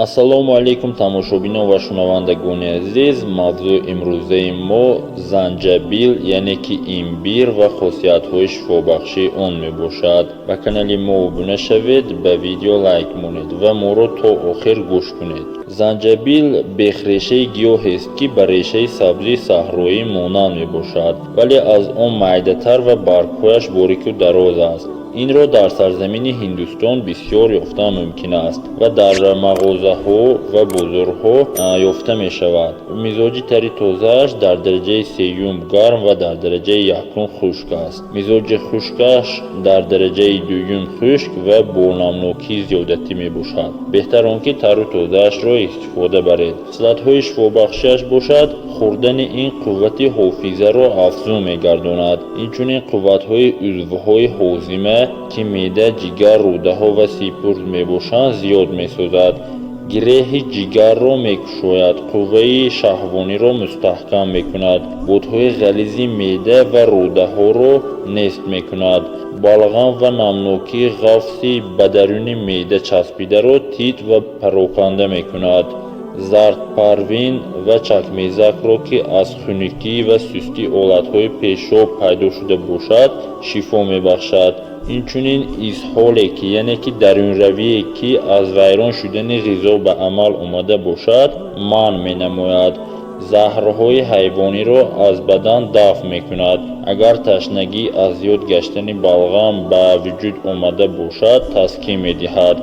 ассалому алейкум тамошобинон ва шунавандагони азиз. мавзӯи имрӯзаи мо занҷабил яъне ки имбир ва хосиятҳои шифобахшии он мебошад. ба канали мо обуна шавед, ба видео лайк монед ва моро то охир гӯш кунед. занҷабил бехрешаи гиёҳест ки ба решаи сабзи саҳроӣ монанд мебошад, вале аз он майдатар ва баргҳояш борику дароз аст. инро дар сарзамини Ҳиндустон бисёр ёфтан мумкин аст ва дар мағозаҳо ва бозорҳо ёфта мешавад. мизоҷи тари тозааш дар дараҷаи сеюм гарм ва дар дараҷаи якум хушк аст. мизоҷи хушкаш дар дараҷаи дуюм хушк ва бо намнокии зиёдатӣ мебошад. беҳтар он ки тару тозаашро истифода баред. хислатҳои шифобахшиаш бошад: хӯрдани ин қуввати ҳофизаро афзун мегардонад. инчунин қувватҳои узвҳои ҳозима ки меъда, ҷигар, рӯдаҳо ва сипурд мебошанд зиёд месозад. гиреҳи ҷигарро мекушояд, қувваи шаҳвониро мустаҳкам мекунад, бодҳои ғализи меъда ва рӯдаҳоро нест мекунад. балғам ва намнокии ғафси ба даруни меъда часпидаро тит ва пароканда мекунад. зардпарвин ва чакмезакро ки аз хунукӣ ва сустии олатҳои пешоб пайдо шуда бошад, шифо мебахшад. инчунин изҳоле ки яъне ки дарунравие ки аз вайрон шудани ғизо ба амал омада бошад, манъ менамояд. заҳрҳои ҳайвониро аз бадан дафъ мекунад. агар ташнагӣ аз зиёд гаштани балғам ба вуҷуд омада бошад, таскин медиҳад.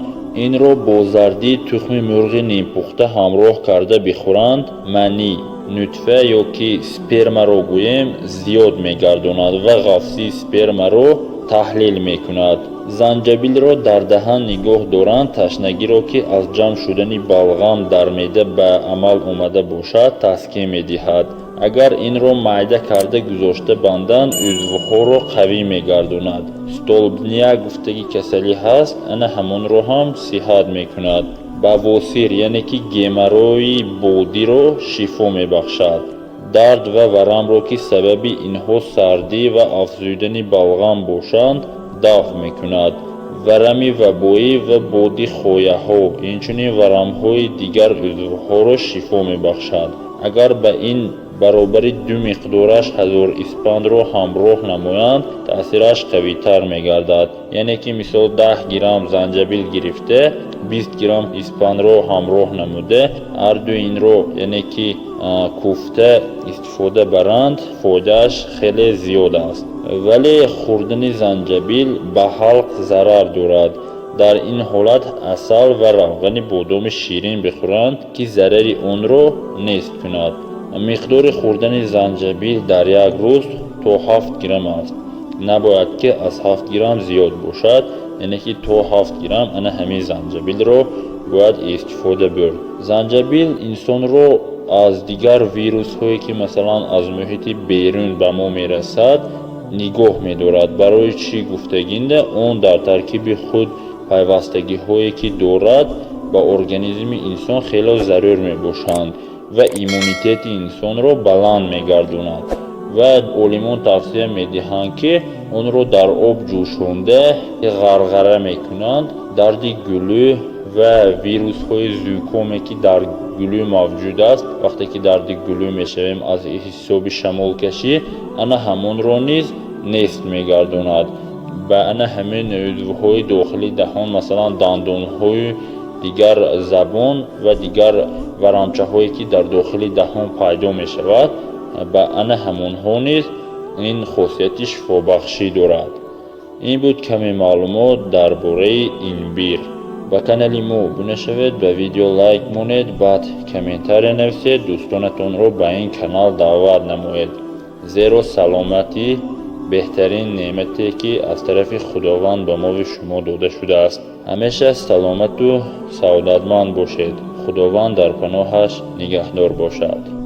инро бо зардии тухми мурғи нимпухта ҳамроҳ карда бихӯранд, манӣ, нутфа ё ки спермаро гӯем зиёд мегардонад ва ғафсии спермаро таҳлил мекунад. занҷабилро дар даҳан нигоҳ доранд, ташнагиро ки аз ҷамъ шудани балғам дар меъда ба амал омада бошад, таскин медиҳад. агар инро майда карда гузошта банданд, узвҳоро қавӣ мегардонад. столбняк гуфтагӣ касалӣ ҳаст, ана ҳамонро ҳам сиҳат мекунад. бавосир яъне ки геморрои бодиро шифо мебахшад. дард ва варамро ки сабаби инҳо сардӣ ва афзудани балғам бошанд, дафъ мекунад. варами вабоӣ ва боди хояҳо, инчунин варамҳои дигар узвҳоро шифо мебахшад. агар ба ин баробари 2 миқдораш 1000 испандро ҳамроҳ намоянд, таъсираш қавитар мегардад. яъне ки мисол 10 грамм занҷабил гирифта, 20 грамм испандро ҳамроҳ намуда, ҳарду инро яъне ки куфта истифода баранд, фоидааш хеле зиёд аст. вале хӯрдани занҷабил ба ҳалқ зарар дорад. дар ин ҳолат асал ва равғани бодоми ширин бихӯранд, ки зарари онро нест кунад. миқдори хӯрдани занҷабил дар як рӯз то 7 грамм аст. набояд ки аз 7 грамм зиёд бошад, яъне ки то 7 грамм ана ҳамин занҷабилро бояд истифода бурд. занҷабил инсонро аз дигар вирусҳое ки масалан аз муҳити берун ба мо мерасад нигоҳ медорад. барои чӣ гуфтагинда, он дар таркиби худ пайвастагиҳое ки дорад ба организми инсон хело зарур мебошанд ва иммунитети инсонро баланд мегардонад. ва олимон тавсия медиҳанд ки онро дар об ҷӯшонда ғарғара мекунанд. дарди гулӯ ва вирусҳои зукоме ки дар гулӯ мавҷуд аст, вақте ки дарди гулӯ мешавем аз ҳисоби шамолкашӣ, ана ҳамонро низ нест мегардонад. ба ана ҳамин узвҳои дохили даҳон, масалан дандонҳои дигар, забон ва дигар варамчаҳое ки дар дохили даҳон пайдо мешавад, ба ана ҳамонҳо низ ин хосияти шифобахшӣ дорад. ин буд каме маълумот дар бораи имбир. ба канали мо обуна шавед, ба видео лайк монед, баъд комментария нависед, дӯстонатонро ба ин канал даъват намоед. зеро саломатӣ беҳтарин неъмате ки аз тарафи худованд ба мови шумо дода шудааст. ҳамеша саломату саодатманд бошед. худованд дар паноҳаш нигаҳдор бошад.